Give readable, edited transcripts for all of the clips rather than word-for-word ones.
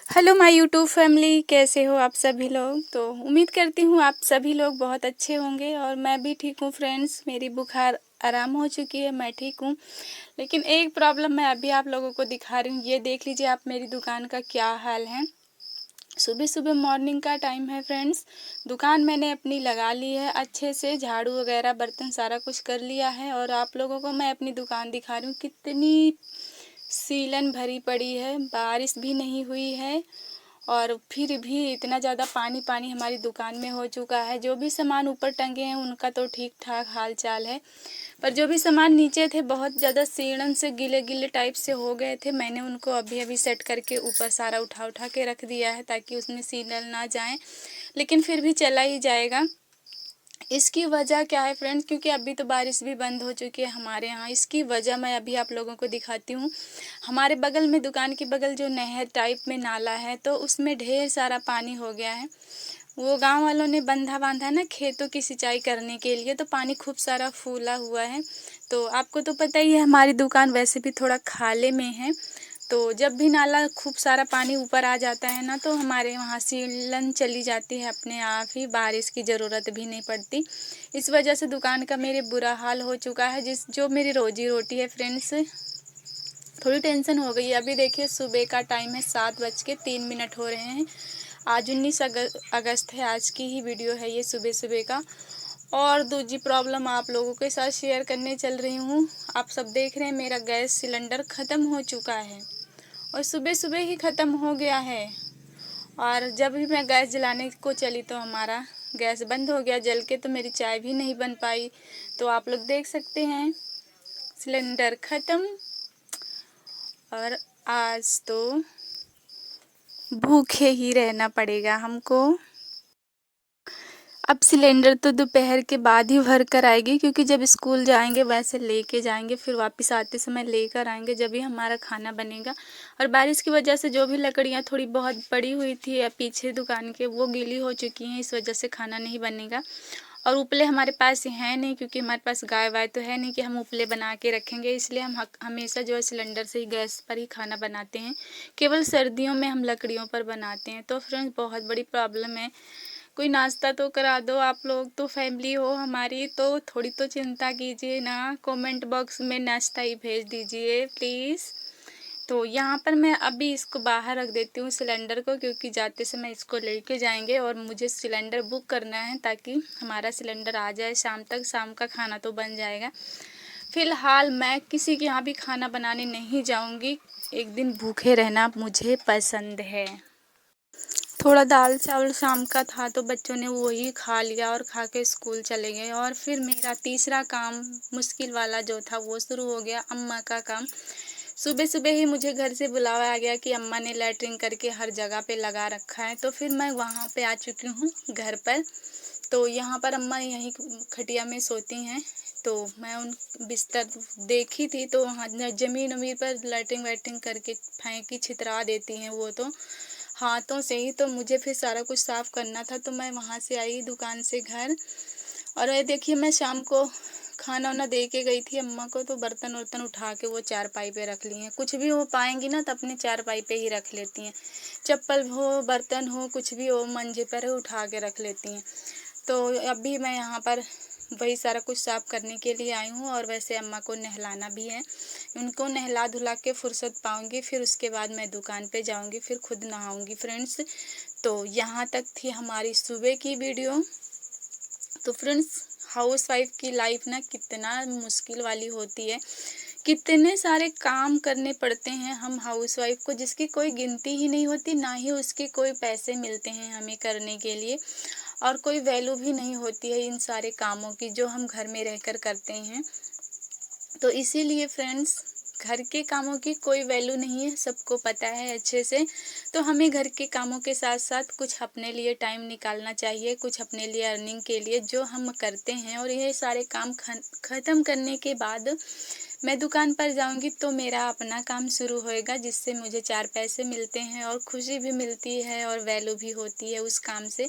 Hello my YouTube family, कैसे हो आप सभी लोग। तो उम्मीद करती हूँ आप सभी लोग बहुत अच्छे होंगे और मैं भी ठीक हूँ फ्रेंड्स। मेरी बुखार आराम हो चुकी है, मैं ठीक हूँ। लेकिन एक प्रॉब्लम मैं अभी आप लोगों को दिखा रही हूँ। ये देख लीजिए आप मेरी दुकान का क्या हाल है। सुबह सुबह मॉर्निंग का टाइम है फ्रेंड्स। दुकान मैंने अपनी लगा ली है, अच्छे से झाड़ू वगैरह बर्तन सारा कुछ कर लिया है। और आप लोगों को मैं अपनी दुकान दिखा रही हूँ, कितनी सीलन भरी पड़ी है, बारिश भी नहीं हुई है और फिर भी इतना ज़्यादा पानी पानी हमारी दुकान में हो चुका है। जो भी सामान ऊपर टंगे हैं उनका तो ठीक ठाक हाल चाल है, पर जो भी सामान नीचे थे बहुत ज़्यादा सीलन से गिले गिले टाइप से हो गए थे। मैंने उनको अभी अभी सेट करके ऊपर सारा उठा उठा के रख दिया है ताकि उसमें सीलन ना जाए, लेकिन फिर भी चला ही जाएगा। इसकी वजह क्या है फ्रेंड्स, क्योंकि अभी तो बारिश भी बंद हो चुकी है हमारे यहाँ। इसकी वजह मैं अभी आप लोगों को दिखाती हूँ। हमारे बगल में, दुकान के बगल जो नहर टाइप में नाला है, तो उसमें ढेर सारा पानी हो गया है। वो गांव वालों ने बंधा बांधा ना खेतों की सिंचाई करने के लिए, तो पानी खूब सारा फूला हुआ है। तो आपको तो पता ही है हमारी दुकान वैसे भी थोड़ा खाले में है, तो जब भी नाला खूब सारा पानी ऊपर आ जाता है ना, तो हमारे वहाँ सीलन चली जाती है अपने आप ही, बारिश की ज़रूरत भी नहीं पड़ती। इस वजह से दुकान का मेरे बुरा हाल हो चुका है, जो मेरी रोजी रोटी है फ्रेंड्स। थोड़ी टेंशन हो गई है। अभी देखिए सुबह का टाइम है, 7:03 हो रहे हैं। आज 19 अगस्त है, आज की ही वीडियो है ये सुबह सुबह का। और दूसरी प्रॉब्लम आप लोगों के साथ शेयर करने चल रही हूँ। आप सब देख रहे हैं मेरा गैस सिलेंडर ख़त्म हो चुका है और सुबह सुबह ही ख़त्म हो गया है। और जब भी मैं गैस जलाने को चली तो हमारा गैस बंद हो गया जल के, तो मेरी चाय भी नहीं बन पाई। तो आप लोग देख सकते हैं सिलेंडर ख़त्म। और आज तो भूखे ही रहना पड़ेगा हमको। अब सिलेंडर तो दोपहर के बाद ही भर कर आएगी, क्योंकि जब स्कूल जाएंगे वैसे लेके जाएंगे, फिर वापस आते समय लेकर आएंगे, जब भी हमारा खाना बनेगा। और बारिश की वजह से जो भी लकड़ियाँ थोड़ी बहुत पड़ी हुई थी या पीछे दुकान के, वो गीली हो चुकी हैं, इस वजह से खाना नहीं बनेगा। और उपले हमारे पास है नहीं, क्योंकि हमारे पास गाय वाय तो है नहीं कि हम उपले बना के रखेंगे। इसलिए हम हमेशा जो है सिलेंडर से ही, गैस पर ही खाना बनाते हैं। केवल सर्दियों में हम लकड़ियों पर बनाते हैं। तो फ्रेंड्स बहुत बड़ी प्रॉब्लम है। कोई नाश्ता तो करा दो, आप लोग तो फैमिली हो हमारी, तो थोड़ी तो चिंता कीजिए ना। कमेंट बॉक्स में नाश्ता ही भेज दीजिए प्लीज़। तो यहाँ पर मैं अभी इसको बाहर रख देती हूँ सिलेंडर को, क्योंकि जाते समय इसको लेके जाएंगे और मुझे सिलेंडर बुक करना है ताकि हमारा सिलेंडर आ जाए शाम तक। शाम का खाना तो बन जाएगा। फ़िलहाल मैं किसी के यहाँ भी खाना बनाने नहीं जाऊँगी। एक दिन भूखे रहना मुझे पसंद है। थोड़ा दाल चावल शाम का था तो बच्चों ने वही खा लिया और खा के स्कूल चले गए। और फिर मेरा तीसरा काम, मुश्किल वाला जो था, वो शुरू हो गया, अम्मा का काम। सुबह सुबह ही मुझे घर से बुलावा आ गया कि अम्मा ने लैट्रिन करके हर जगह पे लगा रखा है। तो फिर मैं वहाँ पे आ चुकी हूँ घर पर। तो यहाँ पर अम्मा यहीं खटिया में सोती हैं, तो मैं उन बिस्तर देखी थी, तो वहाँ ज़मीन उमीन पर लैट्रिन वैट्रिन करके फेंकी छितरा देती हैं वो तो हाथों से ही। तो मुझे फिर सारा कुछ साफ़ करना था, तो मैं वहाँ से आई दुकान से घर। और ये देखिए मैं शाम को खाना वाना दे के गई थी अम्मा को, तो बर्तन वर्तन उठा के वो चारपाई पे रख ली हैं। कुछ भी हो पाएंगी ना तो अपने चारपाई पे ही रख लेती हैं। चप्पल हो, बर्तन हो, कुछ भी हो, मंजे पर उठा के रख लेती हैं। तो अभी मैं यहाँ पर वही सारा कुछ साफ़ करने के लिए आई हूँ। और वैसे अम्मा को नहलाना भी है, उनको नहला धुला के फुर्सत पाऊँगी, फिर उसके बाद मैं दुकान पे जाऊँगी, फिर खुद नहाऊँगी फ्रेंड्स। तो यहाँ तक थी हमारी सुबह की वीडियो। तो फ्रेंड्स हाउस वाइफ की लाइफ ना कितना मुश्किल वाली होती है। कितने सारे काम करने पड़ते हैं हम हाउस वाइफ को, जिसकी कोई गिनती ही नहीं होती, ना ही उसके कोई पैसे मिलते हैं हमें करने के लिए। और कोई वैल्यू भी नहीं होती है इन सारे कामों की जो हम घर में रहकर करते हैं। तो इसीलिए फ्रेंड्स घर के कामों की कोई वैल्यू नहीं है, सबको पता है अच्छे से। तो हमें घर के कामों के साथ साथ कुछ अपने लिए टाइम निकालना चाहिए, कुछ अपने लिए अर्निंग के लिए जो हम करते हैं। और ये सारे काम ख़त्म करने के बाद मैं दुकान पर जाऊंगी तो मेरा अपना काम शुरू होएगा, जिससे मुझे 4 पैसे मिलते हैं और खुशी भी मिलती है और वैल्यू भी होती है उस काम से,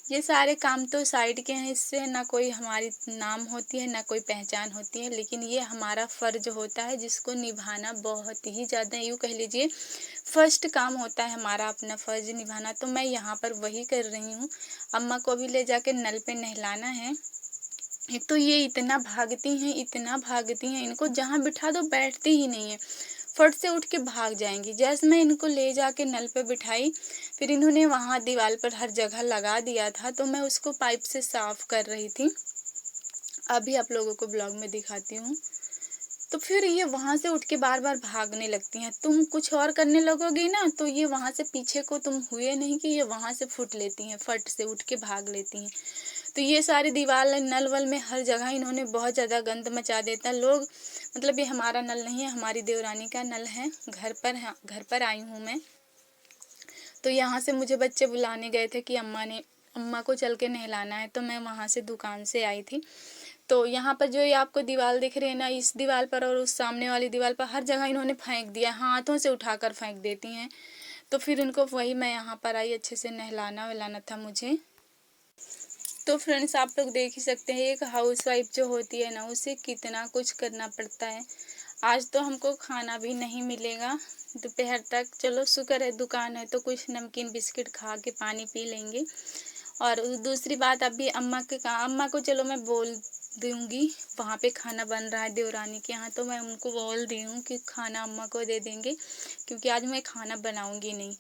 ये सारे काम तो साइड के हैं, इससे ना कोई हमारी नाम होती है ना कोई पहचान होती है, लेकिन ये हमारा फ़र्ज़ होता है जिसको निभाना बहुत ही ज़्यादा, यूँ कह लीजिए फर्स्ट काम होता है हमारा, अपना फ़र्ज़ निभाना। तो मैं यहाँ पर वही कर रही हूँ। अम्मा को अभी ले जाके नल पे नहलाना है। एक तो ये इतना भागती हैं, इनको जहाँ बिठा दो बैठती ही नहीं हैं। फट से उठ के भाग जाएँगी। जैसे मैं इनको ले जाके नल पे बिठाई, फिर इन्होंने वहाँ दीवार पर हर जगह लगा दिया था, तो मैं उसको पाइप से साफ़ कर रही थी। अभी आप लोगों को ब्लॉग में दिखाती हूँ। तो फिर ये वहाँ से उठ के बार-बार भागने लगती हैं। तुम कुछ और करने लगोगी ना, तो ये वहाँ से पीछे को तुम हुए नहीं कि ये वहाँ से फुट लेती हैं, फट से उठ के भाग लेती हैं। तो ये सारी दीवार नल-वल में हर जगह इन्होंने बहुत ज़्यादा गंद मचा देता। लोग मतलब ये हमारा नल नहीं है, हमारी देवरानी का नल है। घर पर आई हूँ मैं। तो यहाँ से मुझे बच्चे बुलाने गए थे कि अम्मा को चल के नहलाना है, तो मैं वहाँ से दुकान से आई थी। तो यहाँ पर जो ये आपको दीवार दिख रही है ना, इस दीवार पर और उस सामने वाली दीवार पर हर जगह इन्होंने फेंक दिया, हाथों से उठाकर फेंक देती हैं। तो फिर इनको वही मैं यहाँ पर आई, अच्छे से नहलाना-वहलाना था मुझे। तो फ्रेंड्स आप लोग देख ही सकते हैं, एक हाउसवाइफ जो होती है ना, उसे कितना कुछ करना पड़ता है। आज तो हमको खाना भी नहीं मिलेगा दोपहर तक। चलो शुक्र है दुकान है तो कुछ नमकीन बिस्किट खा के पानी पी लेंगे। और दूसरी बात, अभी अम्मा को चलो मैं बोल दूंगी, वहाँ पे खाना बन रहा है देवरानी के यहाँ, तो मैं उनको बोल दी हूँ कि खाना अम्मा को दे देंगे, क्योंकि आज मैं खाना बनाऊंगी नहीं।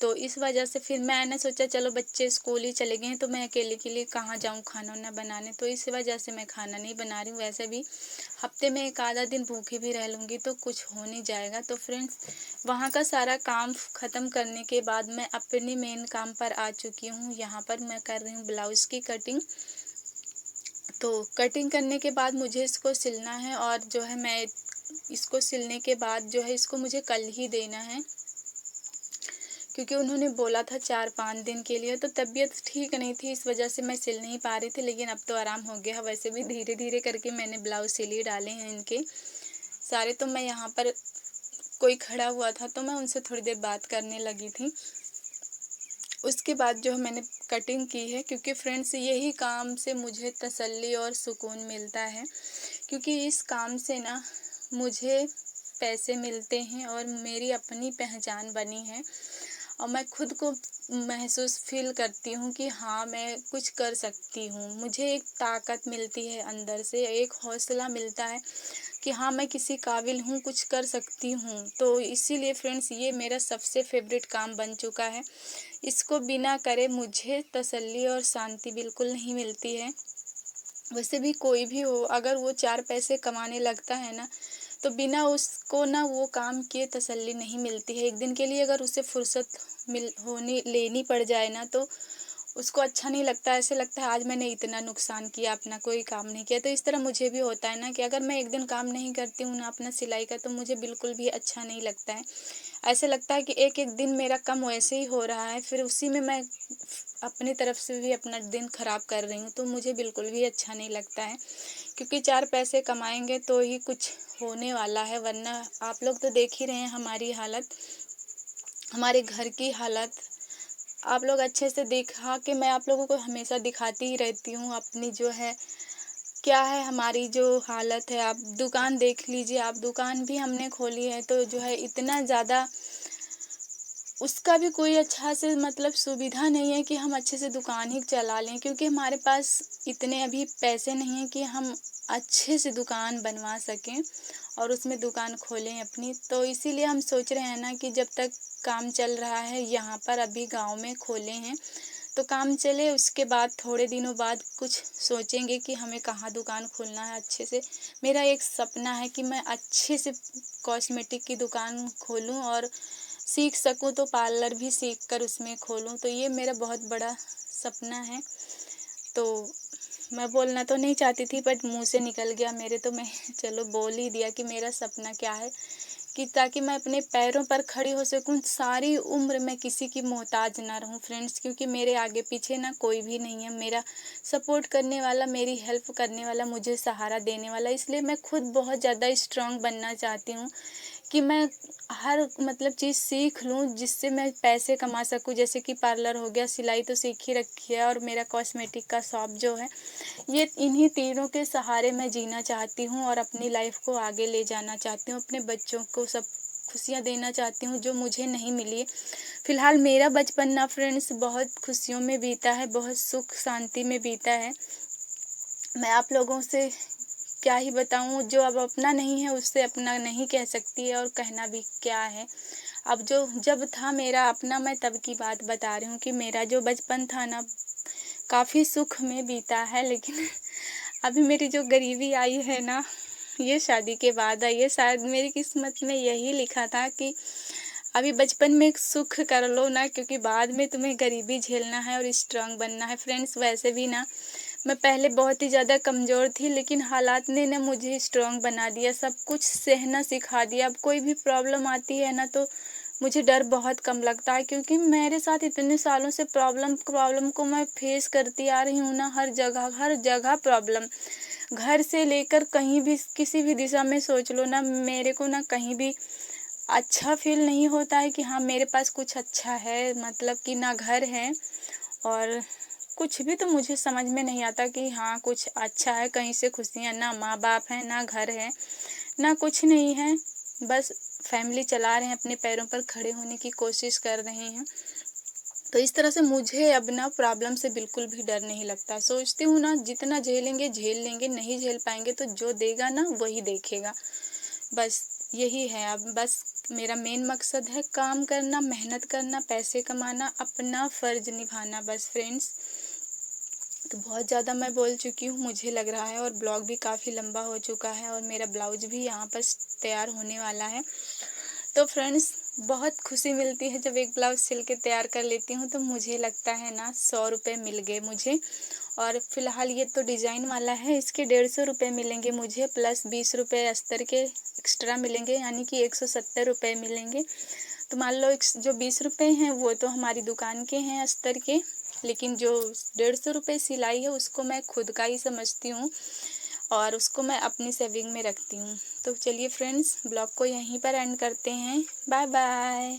तो इस वजह से फिर मैंने सोचा चलो बच्चे स्कूल ही चले गए हैं, तो मैं अकेले के लिए कहाँ जाऊँ खाना वाना बनाने, तो इस वजह से मैं खाना नहीं बना रही हूँ। वैसे भी हफ्ते में एक आधा दिन भूखी भी रह लूँगी तो कुछ हो नहीं जाएगा। तो फ्रेंड्स वहाँ का सारा काम ख़त्म करने के बाद मैं अपनी मेन काम पर आ चुकी हूँ। यहाँ पर मैं कर रही हूँ ब्लाउज़ की कटिंग। तो कटिंग करने के बाद मुझे इसको सिलना है, और जो है मैं इसको सिलने के बाद जो है इसको मुझे कल ही देना है, क्योंकि उन्होंने बोला था 4-5 दिन के लिए। तो तबीयत ठीक नहीं थी, इस वजह से मैं सिल नहीं पा रही थी, लेकिन अब तो आराम हो गया। वैसे भी धीरे-धीरे करके मैंने ब्लाउज़ सिल ही डाले हैं इनके सारे। तो मैं यहाँ पर कोई खड़ा हुआ था तो मैं उनसे थोड़ी देर बात करने लगी थी। उसके बाद जो मैंने कटिंग की है, क्योंकि फ्रेंड्स यही काम से मुझे तसल्ली और सुकून मिलता है, क्योंकि इस काम से ना मुझे पैसे मिलते हैं और मेरी अपनी पहचान बनी है, और मैं खुद को महसूस फ़ील करती हूँ कि हाँ, मैं कुछ कर सकती हूँ। मुझे एक ताकत मिलती है अंदर से, एक हौसला मिलता है कि हाँ, मैं किसी काबिल हूँ, कुछ कर सकती हूँ। तो इसीलिए फ्रेंड्स ये मेरा सबसे फ़ेवरेट काम बन चुका है। इसको बिना करे मुझे तसल्ली और शांति बिल्कुल नहीं मिलती है। वैसे भी कोई भी हो, अगर वो 4 पैसे कमाने लगता है ना, तो बिना उसको ना वो काम किए तसल्ली नहीं मिलती है। एक दिन के लिए अगर उसे फुर्सत लेनी पड़ जाए ना, तो उसको अच्छा नहीं लगता। ऐसे लगता है आज मैंने इतना नुकसान किया, अपना कोई काम नहीं किया। तो इस तरह मुझे भी होता है ना कि अगर मैं एक दिन काम नहीं करती हूँ ना अपना सिलाई का, तो मुझे बिल्कुल भी अच्छा नहीं लगता है। ऐसे लगता है कि एक-एक दिन मेरा कम वैसे ही हो रहा है, फिर उसी में मैं अपनी तरफ से भी अपना दिन खराब कर रही हूँ, तो मुझे बिल्कुल भी अच्छा नहीं लगता है। क्योंकि 4 पैसे कमाएँगे तो ही कुछ होने वाला है, वरना आप लोग तो देख ही रहे हैं हमारी हालत, हमारे घर की हालत। आप लोग अच्छे से देखा कि मैं आप लोगों को हमेशा दिखाती ही रहती हूँ अपनी जो है क्या है हमारी जो हालत है। आप दुकान देख लीजिए, आप दुकान भी हमने खोली है, तो जो है इतना ज़्यादा उसका भी कोई अच्छा से मतलब सुविधा नहीं है कि हम अच्छे से दुकान ही चला लें, क्योंकि हमारे पास इतने अभी पैसे नहीं हैं कि हम अच्छे से दुकान बनवा सकें और उसमें दुकान खोलें अपनी। तो इसीलिए हम सोच रहे हैं ना कि जब तक काम चल रहा है यहाँ पर अभी गांव में खोले हैं, तो काम चले, उसके बाद थोड़े दिनों बाद कुछ सोचेंगे कि हमें कहाँ दुकान खोलना है अच्छे से। मेरा एक सपना है कि मैं अच्छे से कॉस्मेटिक की दुकान खोलूँ और सीख सकूँ तो पार्लर भी सीख कर उसमें खोलूँ, तो ये मेरा बहुत बड़ा सपना है। तो मैं बोलना तो नहीं चाहती थी, बट मुँह से निकल गया मेरे, तो मैं चलो बोल ही दिया कि मेरा सपना क्या है, कि ताकि मैं अपने पैरों पर खड़ी हो सकूँ, सारी उम्र मैं किसी की मोहताज ना रहूँ फ्रेंड्स, क्योंकि मेरे आगे पीछे ना कोई भी नहीं है मेरा सपोर्ट करने वाला, मेरी हेल्प करने वाला, मुझे सहारा देने वाला। इसलिए मैं खुद बहुत ज़्यादा स्ट्रॉन्ग बनना चाहती हूँ कि मैं हर मतलब चीज़ सीख लूँ जिससे मैं पैसे कमा सकूँ। जैसे कि पार्लर हो गया, सिलाई तो सीख ही रखी है और मेरा कॉस्मेटिक का शॉप जो है, ये इन्हीं तीनों के सहारे मैं जीना चाहती हूँ और अपनी लाइफ को आगे ले जाना चाहती हूँ। अपने बच्चों को सब खुशियाँ देना चाहती हूँ जो मुझे नहीं मिली है। फिलहाल मेरा बचपन ना फ्रेंड्स बहुत खुशियों में बीता है, बहुत सुख शांति में बीता है। मैं आप लोगों से क्या ही बताऊँ, जो अब अपना नहीं है उससे अपना नहीं कह सकती है और कहना भी क्या है। अब जो जब था मेरा अपना, मैं तब की बात बता रही हूँ कि मेरा जो बचपन था ना काफ़ी सुख में बीता है। लेकिन अभी मेरी जो गरीबी आई है ना, ये शादी के बाद आई है। शायद मेरी किस्मत में यही लिखा था कि अभी बचपन में सुख कर लो ना, क्योंकि बाद में तुम्हें गरीबी झेलना है और स्ट्रांग बनना है। फ्रेंड्स वैसे भी ना मैं पहले बहुत ही ज़्यादा कमज़ोर थी, लेकिन हालात ने ना मुझे स्ट्रांग बना दिया, सब कुछ सहना सिखा दिया। अब कोई भी प्रॉब्लम आती है ना तो मुझे डर बहुत कम लगता है, क्योंकि मेरे साथ इतने सालों से प्रॉब्लम को मैं फेस करती आ रही हूँ ना। हर जगह प्रॉब्लम, घर से लेकर कहीं भी किसी भी दिशा में सोच लो ना, मेरे को ना कहीं भी अच्छा फील नहीं होता है कि हाँ मेरे पास कुछ अच्छा है, मतलब कि ना घर है और कुछ भी तो मुझे समझ में नहीं आता कि हाँ कुछ अच्छा है, कहीं से खुशियाँ, ना माँ बाप हैं, ना घर है, ना कुछ नहीं है। बस फैमिली चला रहे हैं, अपने पैरों पर खड़े होने की कोशिश कर रहे हैं। तो इस तरह से मुझे अब ना प्रॉब्लम से बिल्कुल भी डर नहीं लगता। सोचती हूँ ना जितना झेलेंगे झेल लेंगे, नहीं झेल पाएँगे तो जो देगा ना वही देखेगा। बस यही है, अब बस मेरा मेन मकसद है काम करना, मेहनत करना, पैसे कमाना, अपना फ़र्ज़ निभाना बस फ्रेंड्स। तो बहुत ज़्यादा मैं बोल चुकी हूँ मुझे लग रहा है, और ब्लॉग भी काफ़ी लंबा हो चुका है और मेरा ब्लाउज भी यहाँ पर तैयार होने वाला है। तो फ्रेंड्स बहुत खुशी मिलती है जब एक ब्लाउज सिल के तैयार कर लेती हूँ, तो मुझे लगता है ना 100 रुपये मिल गए मुझे। और फिलहाल ये तो डिज़ाइन वाला है, इसके 150 रुपये मिलेंगे मुझे, प्लस 20 रुपये अस्तर के एक्स्ट्रा मिलेंगे, यानी कि 170 रुपये मिलेंगे। तो मान लो जो 20 रुपये हैं वो तो हमारी दुकान के हैं अस्तर के, लेकिन जो 150 रुपये सिलाई है उसको मैं खुद का ही समझती हूँ और उसको मैं अपनी सेविंग में रखती हूँ। तो चलिए फ्रेंड्स ब्लॉग को यहीं पर एंड करते हैं। Bye bye.